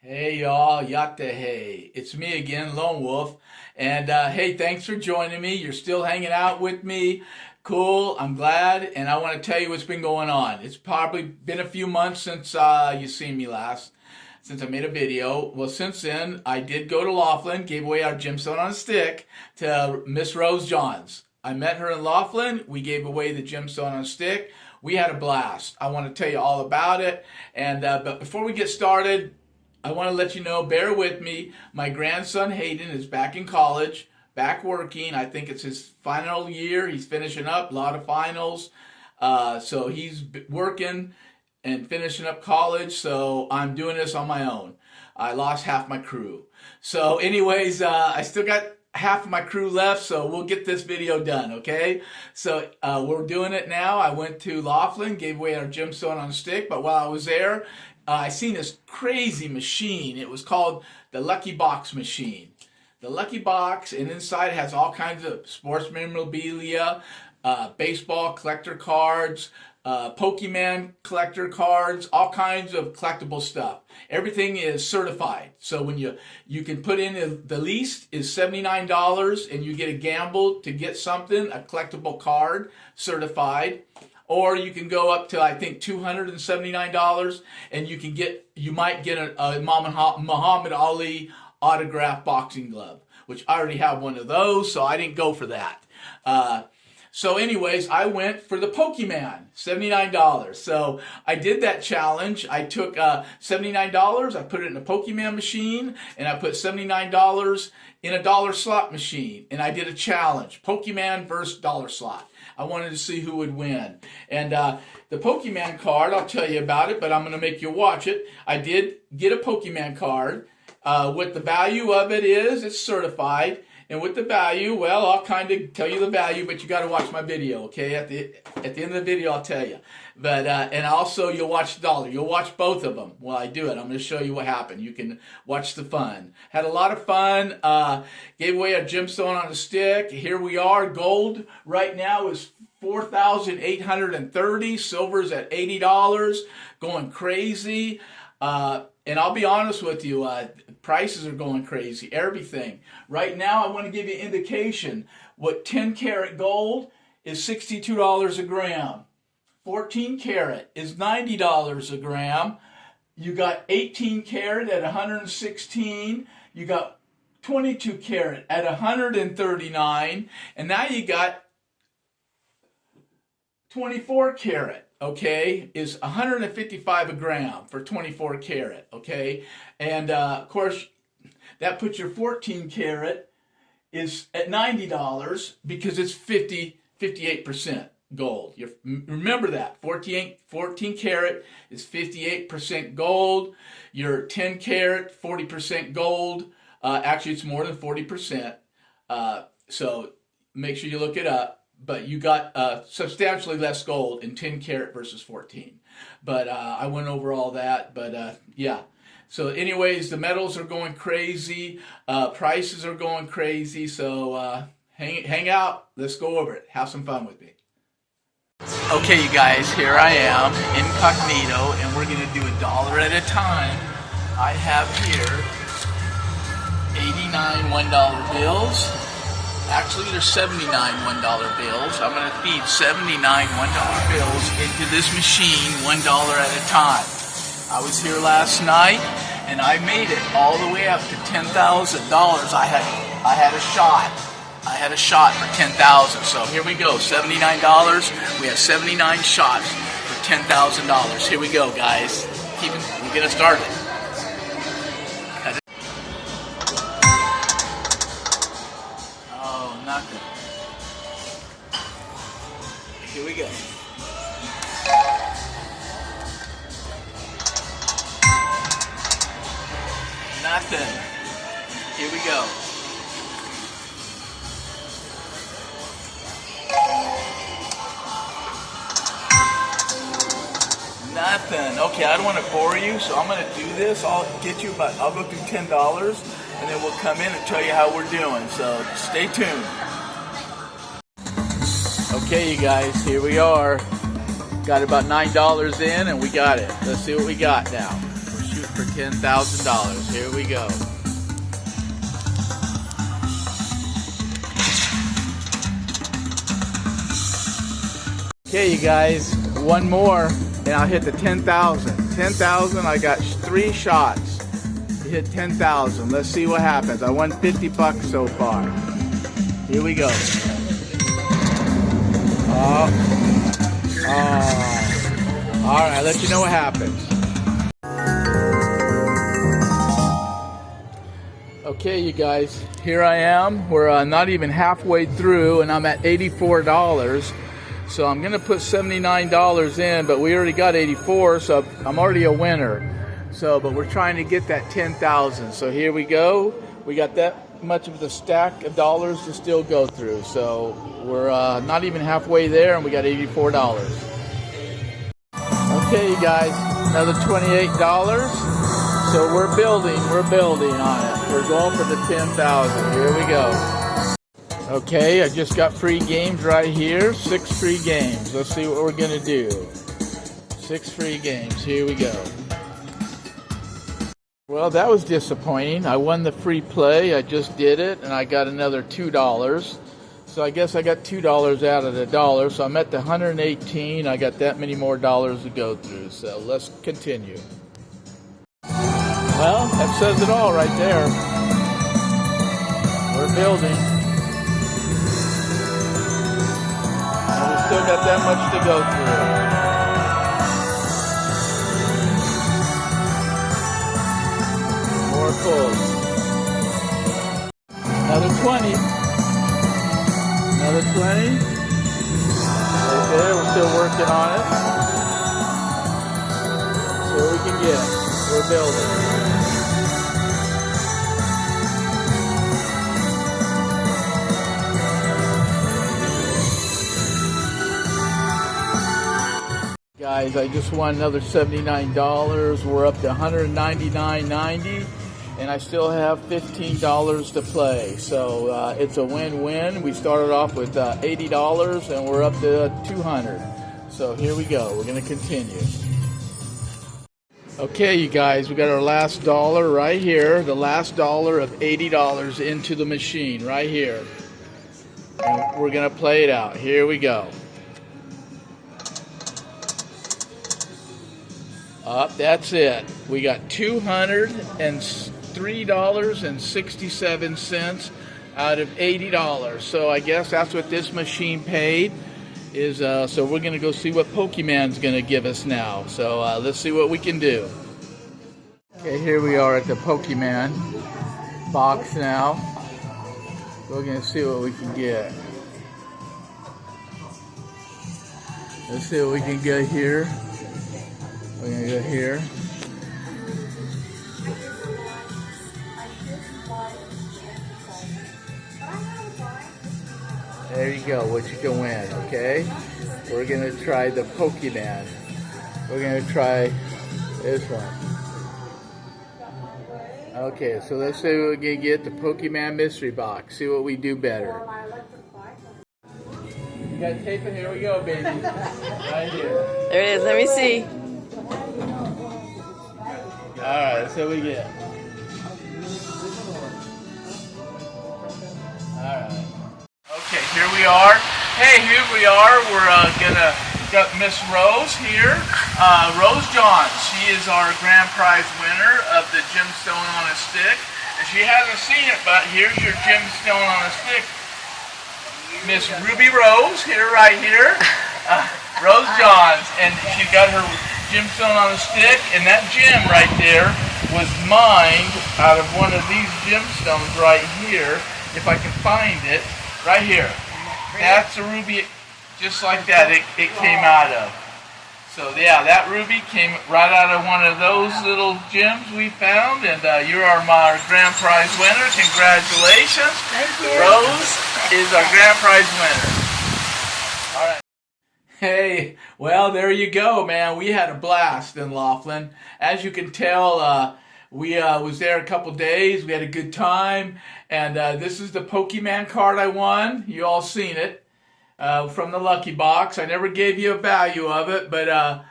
Hey y'all, yatta hey. It's me again, Lone Wolf. And hey, thanks for joining me. You're still hanging out with me. Cool, I'm glad. And I want to tell you what's been going on. It's probably been a few months since you seen me last, since I made a video. Well, since then, I did go to Laughlin, gave away our Gemstone on a stick to Miss Rose Johns. I met her in Laughlin. We gave away the Gemstone on a stick. We had a blast. I want to tell you all about it. And but before we get started, I want to let you know, bear with me, my grandson Hayden is back in college, back working. I think it's his final year. He's finishing up a lot of finals. So he's working and finishing up college, so I'm doing this on my own. I lost half my crew. So anyways, I still got half of my crew left, so we'll get this video done, okay? So we're doing it now. I went to Laughlin, gave away our Gemstone on a stick, but while I was there, I seen this crazy machine. It was called the Lucky Box machine. The Lucky Box, and inside has all kinds of sports memorabilia, baseball collector cards, Pokemon collector cards, all kinds of collectible stuff. Everything is certified. So when you can put in the least is $79 and you get a gamble to get something, a collectible card certified. Or you can go up to, I think, $279 and you might get a Muhammad Ali autographed boxing glove, which I already have one of those, so I didn't go for that. So anyways, I went for the Pokemon, $79. So I did that challenge. I took $79, I put it in a Pokemon machine, and I put $79 in a dollar slot machine. And I did a challenge, Pokemon versus dollar slot. I wanted to see who would win. And the Pokemon card, I'll tell you about it, but I'm going to make you watch it. I did get a Pokemon card. What the value of it is, it's certified. And with the value, well, I'll kind of tell you the value, but you got to watch my video, okay? At the end of the video, I'll tell you. But and also, you'll watch the dollar. You'll watch both of them while I do it. I'm going to show you what happened. You can watch the fun. Had a lot of fun. Gave away a Gemstone on a stick. Here we are. Gold right now is $4,830. Silver's at $80. Going crazy. And I'll be honest with you, prices are going crazy, everything. Right now, I want to give you an indication. What 10 karat gold is $62 a gram. 14 karat is $90 a gram. You got 18 karat at $116. You got 22 karat at $139. And now you got 24 karat. Okay, is $155 a gram for 24 karat, okay? And of course, that puts your 14 karat is at $90 because it's 58% gold. Remember that, 14 karat is 58% gold. Your 10 karat, 40% gold. Actually, it's more than 40%. So make sure you look it up. But you got substantially less gold in 10 karat versus 14. But I went over all that. But yeah. So anyways, the metals are going crazy. Prices are going crazy. So hang out. Let's go over it. Have some fun with me. Okay, you guys, here I am, incognito, and we're going to do $1 at a time. I have here 89 $1 bills. Actually, there's 79 $1 bills. I'm going to feed 79 $1 bills into this machine $1 at a time. I was here last night, and I made it all the way up to $10,000. I had a shot. I had a shot for $10,000. So here we go, $79. We have 79 shots for $10,000. Here we go, guys. We're getting started. Nothing. Here we go. Nothing. Here we go. Nothing. Okay, I don't want to bore you, so I'm going to do this. I'll go through $10. And then we'll come in and tell you how we're doing. So stay tuned. Okay, you guys, here we are. Got about $9 in, and we got it. Let's see what we got now. We're shooting for $10,000. Here we go. Okay, you guys, one more and I'll hit the 10,000. 10,000, I got 3 shots to hit 10,000. Let's see what happens. I won 50 bucks so far. Here we go. All right, I'll let you know what happens. Okay, you guys, here I am. We're not even halfway through, and I'm at $84. So I'm going to put $79 in, but we already got 84, so I'm already a winner. So, but we're trying to get that 10,000. So here we go. We got that much of the stack of dollars to still go through. So we're not even halfway there, and we got $84. Okay, you guys, another $28. So we're building on it. We're going for the 10,000. Here we go. Okay, I just got free games right here. 6 free games. Let's see what we're gonna do. 6 free games. Here we go. Well, that was disappointing. I won the free play. I just did it, and I got another $2. So I guess I got $2 out of the dollar. So I'm at the 118. I got that many more dollars to go through. So let's continue. Well, that says it all right there. We're building. And we still got that much to go through. More pulls. Another 20. Another 20. Right there, we're still working on it. See what we can get. We're building. Guys, I just won another $79. We're up to $199.90, and I still have $15 to play. So it's a win-win. We started off with $80, and we're up to $200. So here we go. We're going to continue. Okay, you guys, we got our last dollar right here. The last dollar of $80 into the machine right here. And we're going to play it out. Here we go. Up, that's it. We got $203.67 out of $80. So I guess that's what this machine paid. So we're going to go see what Pokemon's going to give us now. So let's see what we can do. Okay, here we are at the Pokemon box now. We're going to see what we can get. Let's see what we can get here. We're going to go here. There you go, what you can win, okay? We're going to try the Pokemon. We're going to try this one. Okay, so let's see what we can get, the Pokemon mystery box. See what we do better. You got to tape it? Here we go, baby. Right here. There it is, let me see. Alright, that's what we get. Alright. Okay, here we are. Hey, here we are. We're got Miss Rose here. Rose John. She is our grand prize winner of the Gemstone on a Stick. And she hasn't seen it, but here's your Gemstone on a Stick. Miss Ruby Rose, right here. Rose Johns. And she's got her Gemstone on a Stick. And that gem right there was mined out of one of these gemstones right here. If I can find it. Right here. That's a ruby, just like that it came out of. So yeah, that ruby came right out of one of those little gems we found, and you're my grand prize winner. Congratulations. Thank you. Rose is our grand prize winner. All right. Hey, well, there you go, man. We had a blast in Laughlin. As you can tell, we was there a couple days. We had a good time. And this is the Pokemon card I won. You all seen it from the Lucky Box. I never gave you a value of it, but I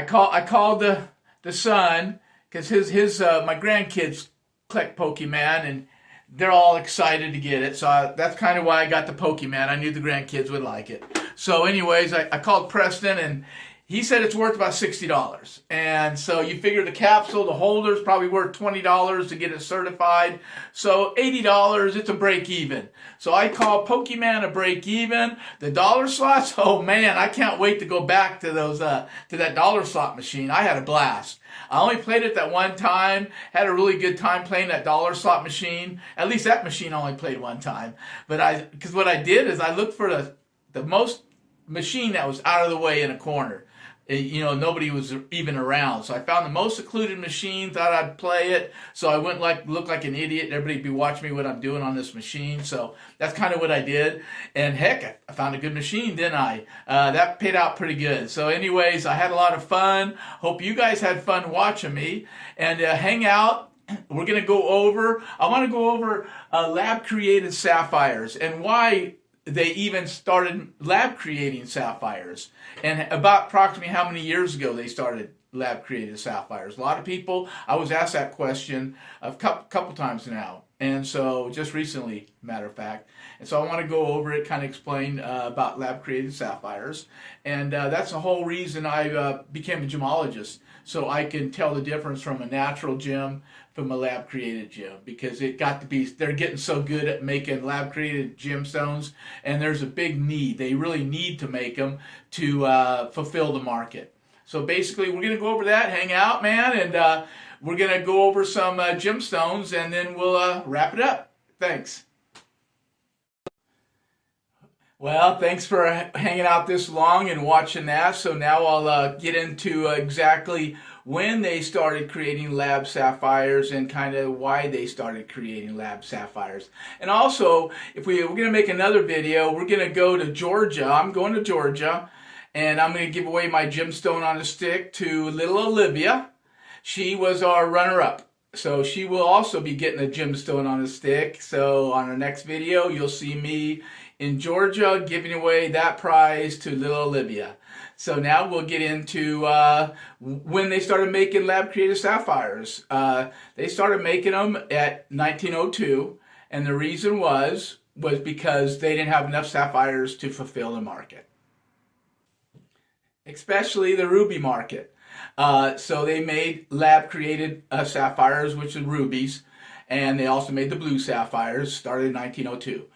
called the son, because my grandkids collect Pokemon, and they're all excited to get it. So that's kind of why I got the Pokemon. I knew the grandkids would like it. So anyways, I called Preston, and he said it's worth about $60. And so you figure the capsule, the holder's probably worth $20 to get it certified. So $80, it's a break even. So I call Pokemon a break even. The dollar slots, oh man, I can't wait to go back to those to that dollar slot machine. I had a blast. I only played it that one time, had a really good time playing that dollar slot machine. At least that machine I only played one time. But because what I did is I looked for the most machine that was out of the way in a corner. You know, nobody was even around. So I found the most secluded machine, thought I'd play it. So I went look like an idiot. Everybody'd be watching me what I'm doing on this machine. So that's kind of what I did. And heck, I found a good machine, didn't I? That paid out pretty good. So anyways, I had a lot of fun. Hope you guys had fun watching me. And hang out. We're going to I want to go over lab-created sapphires and why they even started lab creating sapphires, and about approximately how many years ago they started lab created sapphires. A lot of people, I was asked that question a couple times now, and so just recently, matter of fact. And so I want to go over it, kind of explain about lab created sapphires, and that's the whole reason I became a gemologist, so I can tell the difference from a natural gem from a lab created gem, because it got to be, they're getting so good at making lab created gemstones, and there's a big need. They really need to make them to fulfill the market. So basically we're going to go over that, hang out, man, and we're going to go over some gemstones, and then we'll wrap it up. Thanks. Well, thanks for hanging out this long and watching that. So now I'll get into exactly when they started creating lab sapphires and kind of why they started creating lab sapphires. And also, if we're going to make another video, we're going to go to Georgia. I'm going to Georgia, and I'm going to give away my gemstone on a stick to little Olivia. She was our runner-up. So she will also be getting a gemstone on a stick. So on our next video, you'll see me in Georgia giving away that prize to little Olivia. So now we'll get into when they started making lab-created sapphires. They started making them at 1902, and the reason was because they didn't have enough sapphires to fulfill the market, especially the ruby market. So they made lab-created sapphires, which are rubies, and they also made the blue sapphires, started in 1902.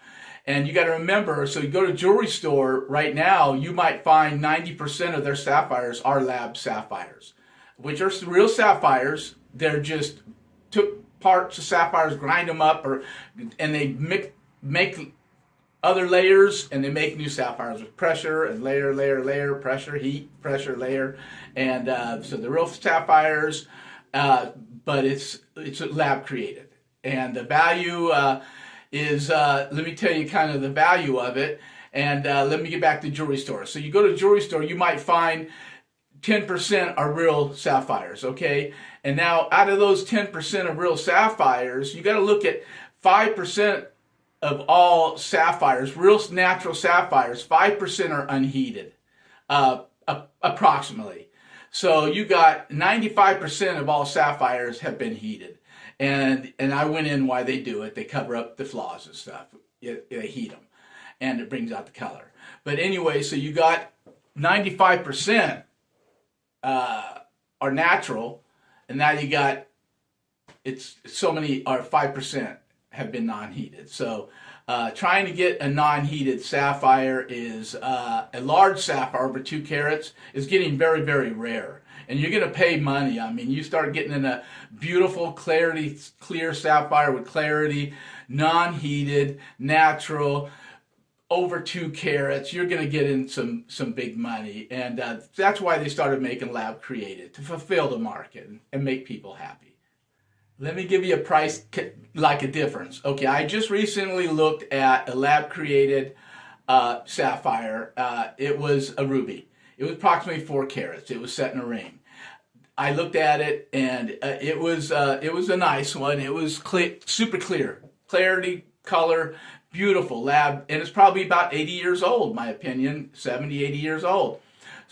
And you got to remember, so you go to a jewelry store right now, you might find 90% of their sapphires are lab sapphires, which are real sapphires. They're just took parts of sapphires, grind them up, and they make other layers, and they make new sapphires with pressure and layer, pressure, heat, pressure, layer. And so the real sapphires, but it's lab created. And the value is, let me tell you kind of the value of it, and let me get back to jewelry store. So you go to a jewelry store, you might find 10% are real sapphires, okay? And now out of those 10% of real sapphires, you got to look at 5% of all sapphires, real natural sapphires, 5% are unheated, approximately. So you got 95% of all sapphires have been heated. And I went in why they do it. They cover up the flaws and stuff. They heat them, and it brings out the color. But anyway, so you got 95% are natural, and now you got so many, or 5% have been non-heated. So trying to get a non-heated sapphire is a large sapphire over 2 carats is getting very, very rare. And you're going to pay money. I mean, you start getting in a beautiful, clear sapphire with clarity, non-heated, natural, over 2 carats. You're going to get in some big money. And that's why they started making lab created, to fulfill the market and make people happy. Let me give you a price, like a difference. Okay, I just recently looked at a lab created sapphire. It was a ruby. It was approximately 4 carats. It was set in a ring. I looked at it, and it was a nice one. It was super clear, clarity, color, beautiful lab, and it's probably about 80 years old, in my opinion, 70, 80 years old.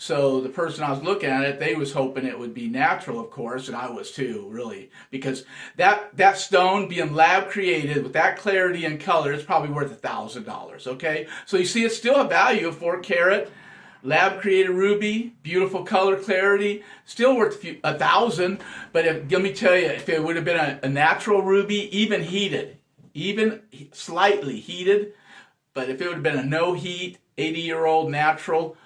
So the person I was looking at it, they was hoping it would be natural, of course, and I was too, really, because that stone being lab created with that clarity and color is probably worth $1,000. Okay, so you see, it's still a value of 4-carat lab created ruby, beautiful color clarity, still worth $1,000. But let me tell you, if it would have been a natural ruby, even heated, even slightly heated, but if it would have been a no heat 80-year-old natural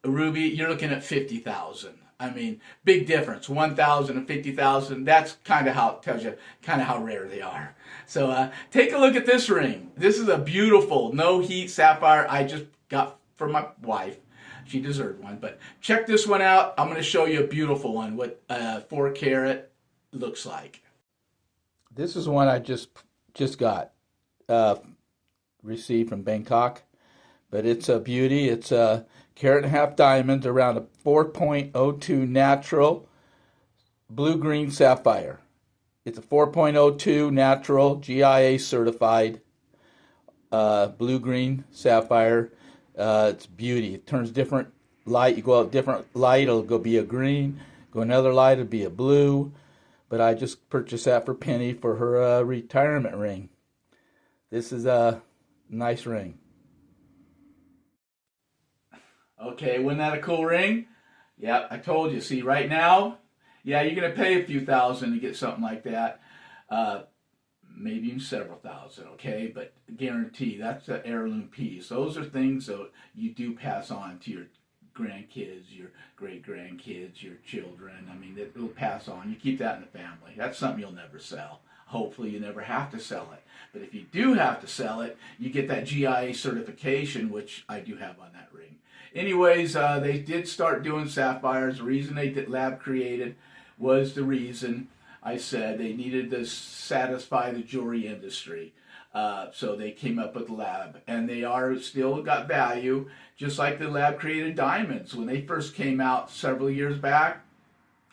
ruby, you're looking at $50,000. I mean, big difference, 1,000 and 50,000. That's kind of how it tells you kind of how rare they are. So take a look at this ring. This is a beautiful no heat sapphire I just got for my wife. She deserved one, but check this one out. I'm going to show you a beautiful one, what 4-carat looks like. This is one I just got received from Bangkok, but it's a beauty. It's a 1.5 carat diamond around a 4.02 natural blue-green sapphire. It's a 4.02 natural GIA certified blue-green sapphire. It's beauty. It turns different light. You go out different light, it'll go be a green. Go another light, it'll be a blue. But I just purchased that for Penny for her retirement ring. This is a nice ring. Okay, wasn't that a cool ring? Yeah, I told you. See, right now, yeah, you're going to pay a few thousand to get something like that. Maybe even several thousand, okay? But guarantee, that's an heirloom piece. Those are things that you do pass on to your grandkids, your great-grandkids, your children. I mean, it'll pass on. You keep that in the family. That's something you'll never sell. Hopefully you never have to sell it. But if you do have to sell it, you get that GIA certification, which I do have on that ring. Anyways, they did start doing sapphires. The reason they did lab created was the reason I said they needed to satisfy the jewelry industry. So they came up with lab, and they are still got value, just like the lab created diamonds. When they first came out several years back,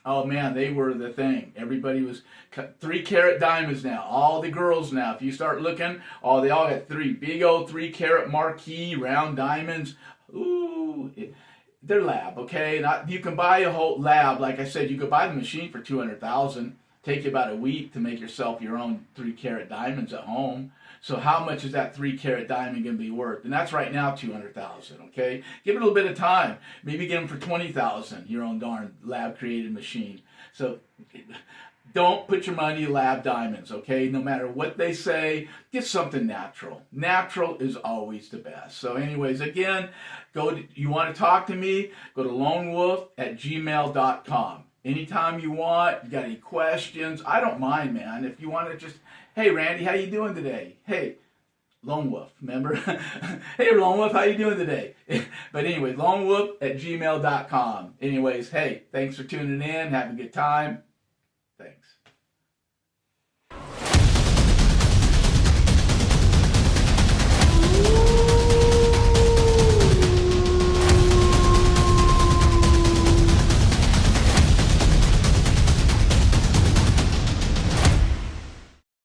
oh man, they were the thing. Everybody was 3-carat diamonds now. All the girls now, if you start looking, oh, they all got big old 3-carat marquee round diamonds. Ooh, they're lab, okay? You can buy a whole lab. Like I said, you could buy the machine for $200,000. Take you about a week to make yourself your own 3-carat diamonds at home. So how much is that 3-carat diamond going to be worth? And that's right now $200,000, okay? Give it a little bit of time. Maybe get them for $20,000, your own darn lab-created machine. So don't put your money in lab diamonds, okay? No matter what they say, get something natural. Natural is always the best. So anyways, again, you want to talk to me, go to lonewolf@gmail.com. Anytime you want, you got any questions, I don't mind, man. If you want to just, hey, Randy, how you doing today? Hey, Lone Wolf, remember? Hey, Lone Wolf, how you doing today? But anyway, lonewolf@gmail.com. Anyways, hey, thanks for tuning in. Have a good time. Thanks.